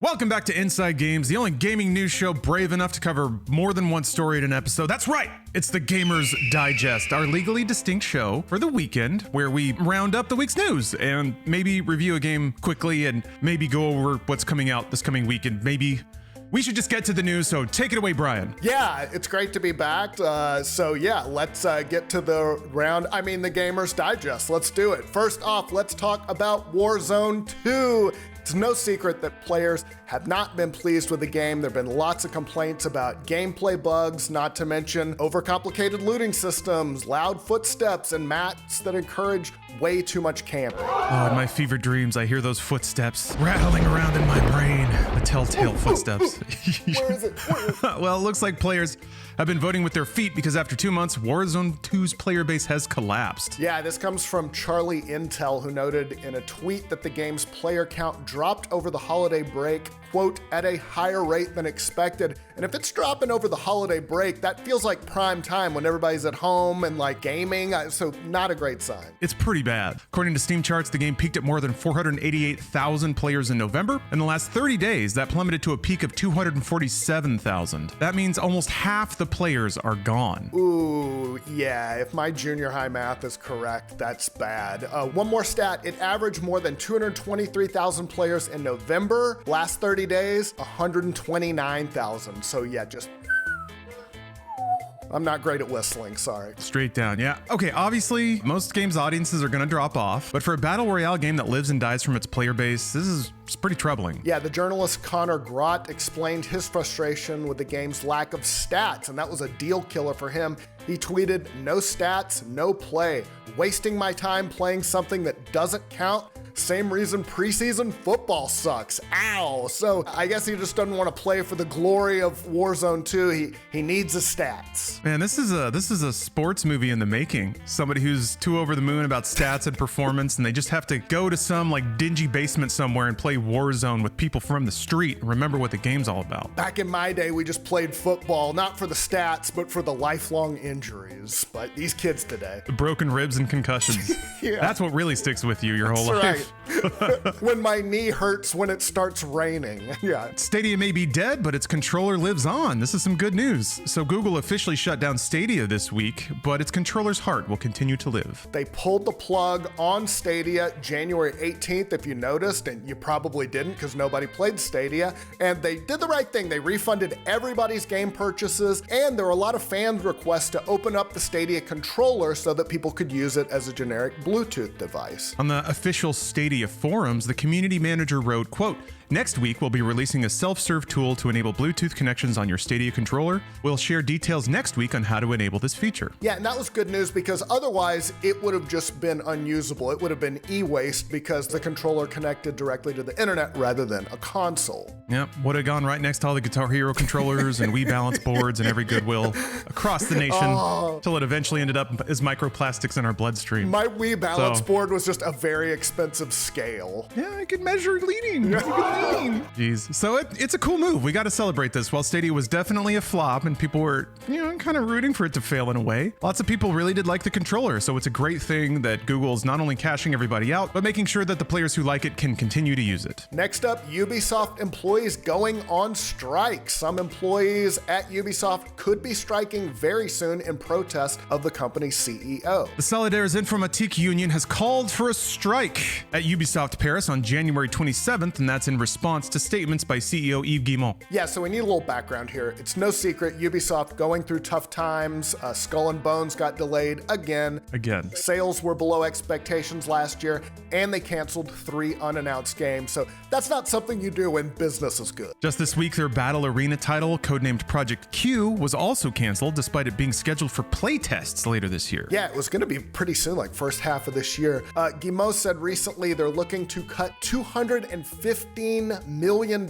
Welcome back to Inside Games, the only gaming news show brave enough to cover more than one story in an episode. That's right, it's the Gamers Digest, our legally distinct show for the weekend where we round up the week's news and maybe review a game quickly and maybe go over what's coming out this coming week, and maybe we should just get to the news, so take it away, Brian. Yeah, it's great to be back. Let's get to the round. I mean, the Gamers Digest. Let's do it. First off, let's talk about Warzone 2. It's no secret that players have not been pleased with the game. There have been lots of complaints about gameplay bugs, not to mention overcomplicated looting systems, loud footsteps, and maps that encourage way too much camping. Oh, in my fever dreams, I hear those footsteps rattling around in my brain. The telltale footsteps. Where is it? Well, it looks like players have been voting with their feet because after 2 months, Warzone 2's player base has collapsed. Yeah, this comes from Charlie Intel, who noted in a tweet that the game's player count dropped over the holiday break, quote, at a higher rate than expected. And if it's dropping over the holiday break, that feels like prime time when everybody's at home and like gaming, so not a great sign. It's pretty bad. According to Steam charts, the game peaked at more than 488,000 players in November. In the last 30 days, that plummeted to a peak of 247,000. That means almost half the players are gone. Ooh, yeah, if my junior high math is correct, that's bad. One more stat, it averaged more than 223,000 players in November. Last 30 days, 129,000. So yeah, I'm not great at whistling, sorry. Straight down, yeah. Okay, obviously, most games' audiences are gonna drop off, but for a battle royale game that lives and dies from its player base, it's pretty troubling. Yeah, the journalist Connor Grott explained his frustration with the game's lack of stats, and that was a deal killer for him. He tweeted, "No stats, no play. Wasting my time playing something that doesn't count. Same reason preseason football sucks. Ow." So I guess he just doesn't want to play for the glory of Warzone 2. He needs the stats. Man, this is a sports movie in the making. Somebody who's too over the moon about stats and performance, and they just have to go to some like dingy basement somewhere and play Warzone with people from the street and remember what the game's all about. Back in my day, we just played football, not for the stats, but for the lifelong injuries. But these kids today. Broken ribs and concussions. Yeah. That's what really sticks with you your whole life. Right. When my knee hurts when it starts raining. Yeah. Stadia may be dead, but its controller lives on. This is some good news. So Google officially shut down Stadia this week, but its controller's heart will continue to live. They pulled the plug on Stadia January 18th, if you noticed, and you probably didn't because nobody played Stadia. And they did the right thing. They refunded everybody's game purchases, and there were a lot of fan requests to open up the Stadia controller so that people could use it as a generic Bluetooth device. On the official Stadia forums, the community manager wrote, quote, "Next week, we'll be releasing a self-serve tool to enable Bluetooth connections on your Stadia controller. We'll share details next week on how to enable this feature." Yeah, and that was good news because otherwise it would have just been unusable. It would have been e-waste because the controller connected directly to the internet rather than a console. Yep, would have gone right next to all the Guitar Hero controllers and Wii Balance boards and every Goodwill across the nation until it eventually ended up as microplastics in our bloodstream. My Wii Balance board was just a very expensive scale. Yeah, I could measure leading. Jeez. So it's a cool move. We got to celebrate this. While Stadia was definitely a flop and people were, kind of rooting for it to fail in a way, lots of people really did like the controller. So it's a great thing that Google's not only cashing everybody out, but making sure that the players who like it can continue to use it. Next up, Ubisoft employees going on strike. Some employees at Ubisoft could be striking very soon in protest of the company's CEO. The Solidaires Informatique Union has called for a strike at Ubisoft Paris on January 27th, and that's in response to statements by CEO Yves Guillemot. Yeah, so we need a little background here. It's no secret Ubisoft going through tough times. Skull and Bones got delayed again. Sales were below expectations last year, and they canceled 3 unannounced games. So that's not something you do when business is good. Just this week, their Battle Arena title, codenamed Project Q, was also canceled despite it being scheduled for playtests later this year. Yeah, it was going to be pretty soon, like first half of this year. Guillemot said recently they're looking to cut $215 million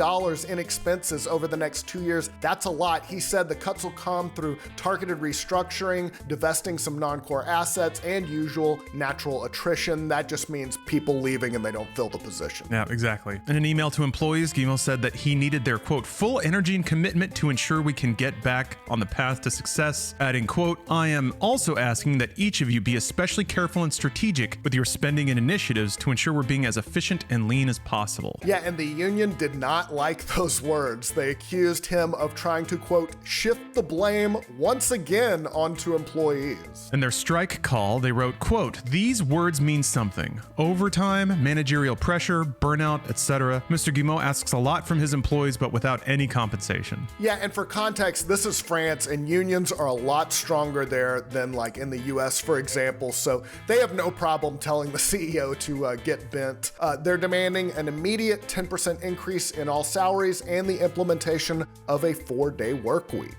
in expenses over the next 2 years. That's a lot. He said the cuts will come through targeted restructuring, divesting some non-core assets, and usual natural attrition. That just means people leaving and they don't fill the position. Yeah, exactly. In an email to employees, Guillemot said that that he needed their, quote, full energy and commitment to ensure we can get back on the path to success, adding, quote, I am also asking that each of you be especially careful and strategic with your spending and initiatives to ensure we're being as efficient and lean as possible. Yeah, and the union did not like those words. They accused him of trying to, quote, shift the blame once again onto employees. In their strike call, they wrote, quote, these words mean something. Overtime, managerial pressure, burnout, etc. Mr. Guimau asks a lot from his employees, but without any compensation. Yeah, and for context, this is France, and unions are a lot stronger there than like in the US, for example, so they have no problem telling the CEO to get bent. They're demanding an immediate 10% increase in all salaries and the implementation of a 4-day work week.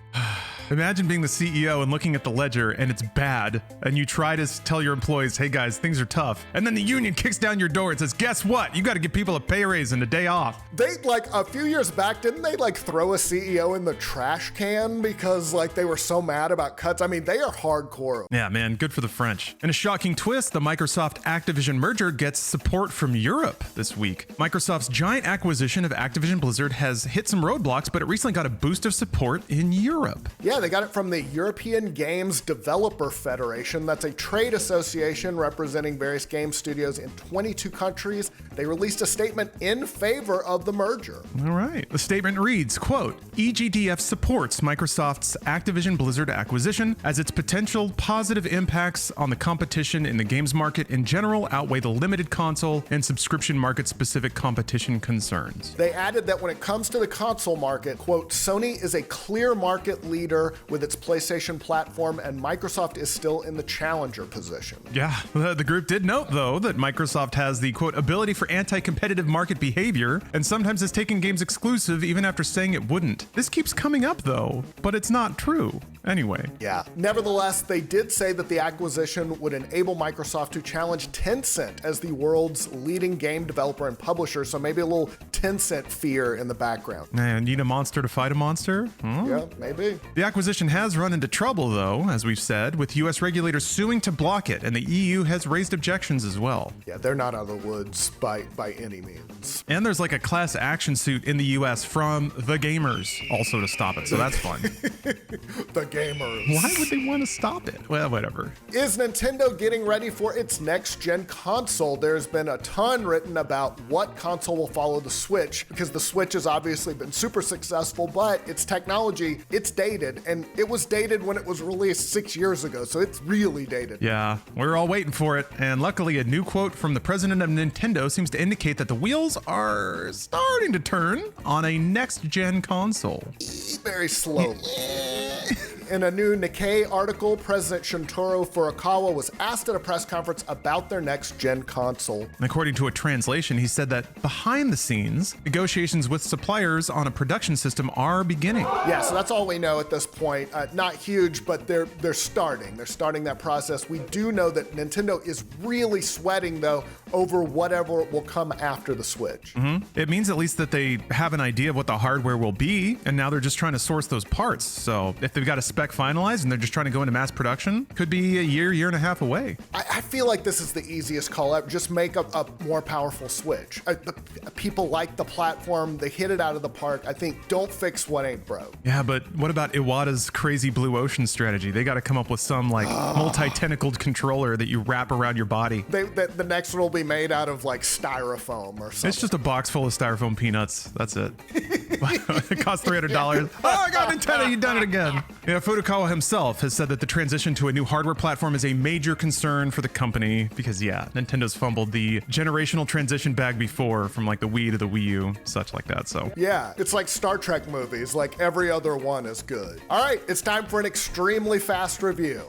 Imagine being the CEO and looking at the ledger and it's bad, and you try to tell your employees, hey guys, things are tough. And then the union kicks down your door and says, guess what? You got to give people a pay raise and a day off. They, like, a few years back, didn't they, like, throw a CEO in the trash can because, like, they were so mad about cuts? I mean, they are hardcore. Yeah, man, good for the French. In a shocking twist, the Microsoft Activision merger gets support from Europe this week. Microsoft's giant acquisition of Activision Blizzard has hit some roadblocks, but it recently got a boost of support in Europe. Yeah, they got it from the European Games Developer Federation. That's a trade association representing various game studios in 22 countries. They released a statement in favor of the merger. All right. The statement reads, quote, EGDF supports Microsoft's Activision Blizzard acquisition as its potential positive impacts on the competition in the games market in general outweigh the limited console and subscription market specific competition concerns. They added that when it comes to the console market, quote, Sony is a clear market leader with its PlayStation platform, and Microsoft is still in the challenger position. Yeah, the group did note, though, that Microsoft has the, quote, ability for anti-competitive market behavior, and sometimes has taken games exclusive even after saying it wouldn't. This keeps coming up, though, but it's not true. Anyway. Yeah. Nevertheless, they did say that the acquisition would enable Microsoft to challenge Tencent as the world's leading game developer and publisher, so maybe a little Tencent fear in the background. Man, need a monster to fight a monster? Yeah, maybe. The acquisition has run into trouble, though, as we've said, with US regulators suing to block it, and the EU has raised objections as well. Yeah, they're not out of the woods by any means. And there's like a class action suit in the US from the gamers also to stop it, so that's fun. The gamers. Why would they want to stop it? Well, whatever. Is Nintendo getting ready for its next-gen console? There's been a ton written about what console will follow the Switch, because the Switch has obviously been super successful, but its technology, it's dated, and it was dated when it was released 6 years ago, so it's really dated. Yeah, we're all waiting for it, and luckily a new quote from the president of Nintendo seems to indicate that the wheels are starting to turn on a next-gen console. Very slowly. In a new Nikkei article, President Shintaro Furukawa was asked at a press conference about their next-gen console. According to a translation, he said that behind the scenes, negotiations with suppliers on a production system are beginning. Yeah, so that's all we know at this point. Not huge, but they're starting. They're starting that process. We do know that Nintendo is really sweating, though, over whatever will come after the Switch. It means at least that they have an idea of what the hardware will be, and now they're just trying to source those parts. So if they've got a spec finalized and they're just trying to go into mass production, could be a year and a half away. I feel like this is the easiest call out. Just make a more powerful Switch. People like the platform. They hit it out of the park. I think don't fix what ain't broke. Yeah, but what about Iwata's crazy blue ocean strategy? They got to come up with some like multi-tentacled controller that you wrap around your body. The next one will be made out of like styrofoam or something. It's just a box full of styrofoam peanuts. That's it. It costs $300. Oh, I got Nintendo, you done it again. Yeah, Furukawa himself has said that the transition to a new hardware platform is a major concern for the company because, yeah, Nintendo's fumbled the generational transition bag before from like the Wii to the Wii U, such like that, so. Yeah, it's like Star Trek movies, like every other one is good. All right, it's time for an extremely fast review.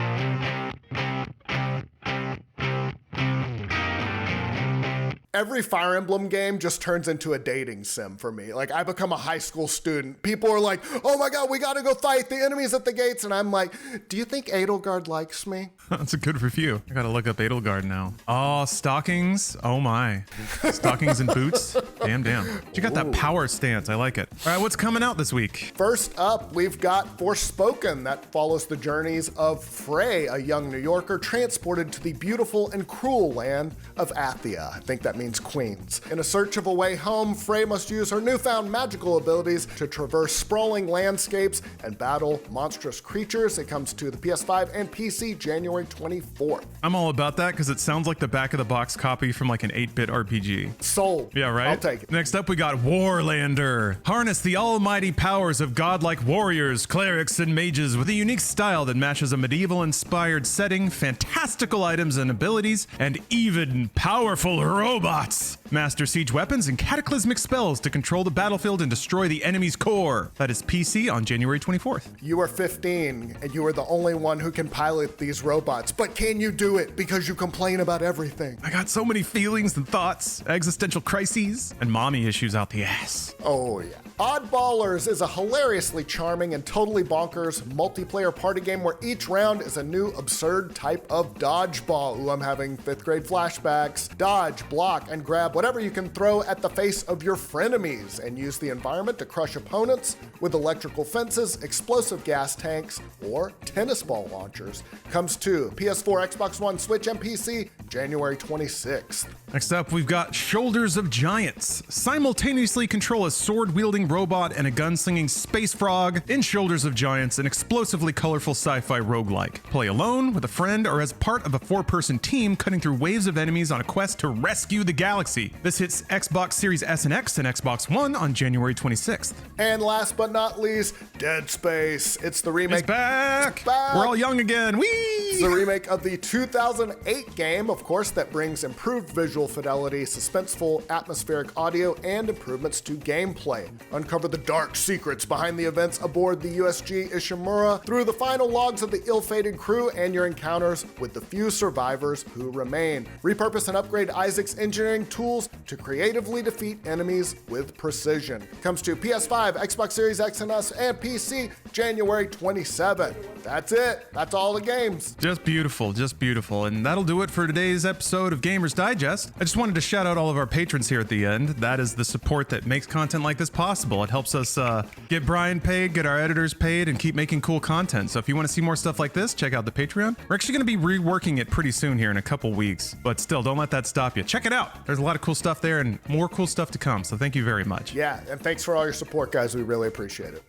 Every Fire Emblem game just turns into a dating sim for me. Like, I become a high school student. People are like, oh my God, we gotta go fight the enemies at the gates. And I'm like, do you think Edelgard likes me? That's a good review. I gotta look up Edelgard now. Oh, stockings. Oh my. Stockings and boots. Damn. You got that power stance. I like it. All right, what's coming out this week? First up, we've got Forspoken that follows the journeys of Frey, a young New Yorker transported to the beautiful and cruel land of Athia. I think that means means queens. In a search of a way home, Frey must use her newfound magical abilities to traverse sprawling landscapes and battle monstrous creatures. It comes to the PS5 and PC January 24th. I'm all about that because it sounds like the back of the box copy from like an 8-bit RPG. Sold. Yeah, right? I'll take it. Next up, we got Warlander. Harness the almighty powers of godlike warriors, clerics, and mages with a unique style that matches a medieval-inspired setting, fantastical items and abilities, and even powerful robots. Master siege weapons and cataclysmic spells to control the battlefield and destroy the enemy's core. That is PC on January 24th. You are 15 and you are the only one who can pilot these robots, but can you do it? Because you complain about everything. I got so many feelings and thoughts, existential crises, and mommy issues out the ass. Oh yeah. Oddballers is a hilariously charming and totally bonkers multiplayer party game where each round is a new absurd type of dodgeball. Ooh, I'm having 5th grade flashbacks. Dodge, block, and grab whatever you can throw at the face of your frenemies and use the environment to crush opponents with electrical fences, explosive gas tanks, or tennis ball launchers. Comes to PS4, Xbox One, Switch, and PC January 26th. Next up, we've got Shoulders of Giants. Simultaneously control a sword-wielding robot and a gunslinging space frog in Shoulders of Giants, an explosively colorful sci-fi roguelike. Play alone, with a friend, or as part of a 4-person team cutting through waves of enemies on a quest to rescue the galaxy. This hits Xbox Series S and X and Xbox One on January 26th. And last but not least, Dead Space. It's the remake. It's back! It's back! We're all young again. Whee! It's the remake of the 2008 game, of course, that brings improved visual fidelity, suspenseful atmospheric audio, and improvements to gameplay. Uncover the dark secrets behind the events aboard the USG Ishimura through the final logs of the ill-fated crew and your encounters with the few survivors who remain. Repurpose and upgrade Isaac's engineering tools to creatively defeat enemies with precision. Comes to PS5, Xbox Series X and S, and PC January 27th. That's it. That's all the games. Just beautiful, just beautiful. And that'll do it for today's episode of Gamers Digest. I just wanted to shout out all of our patrons here at the end. That is the support that makes content like this possible. It helps us get Brian paid, get our editors paid, and keep making cool content. So if you want to see more stuff like this, check out the Patreon. We're actually going to be reworking it pretty soon here in a couple weeks. But still, don't let that stop you. Check it out. There's a lot of cool stuff there and more cool stuff to come. So thank you very much. Yeah, and thanks for all your support, guys. We really appreciate it.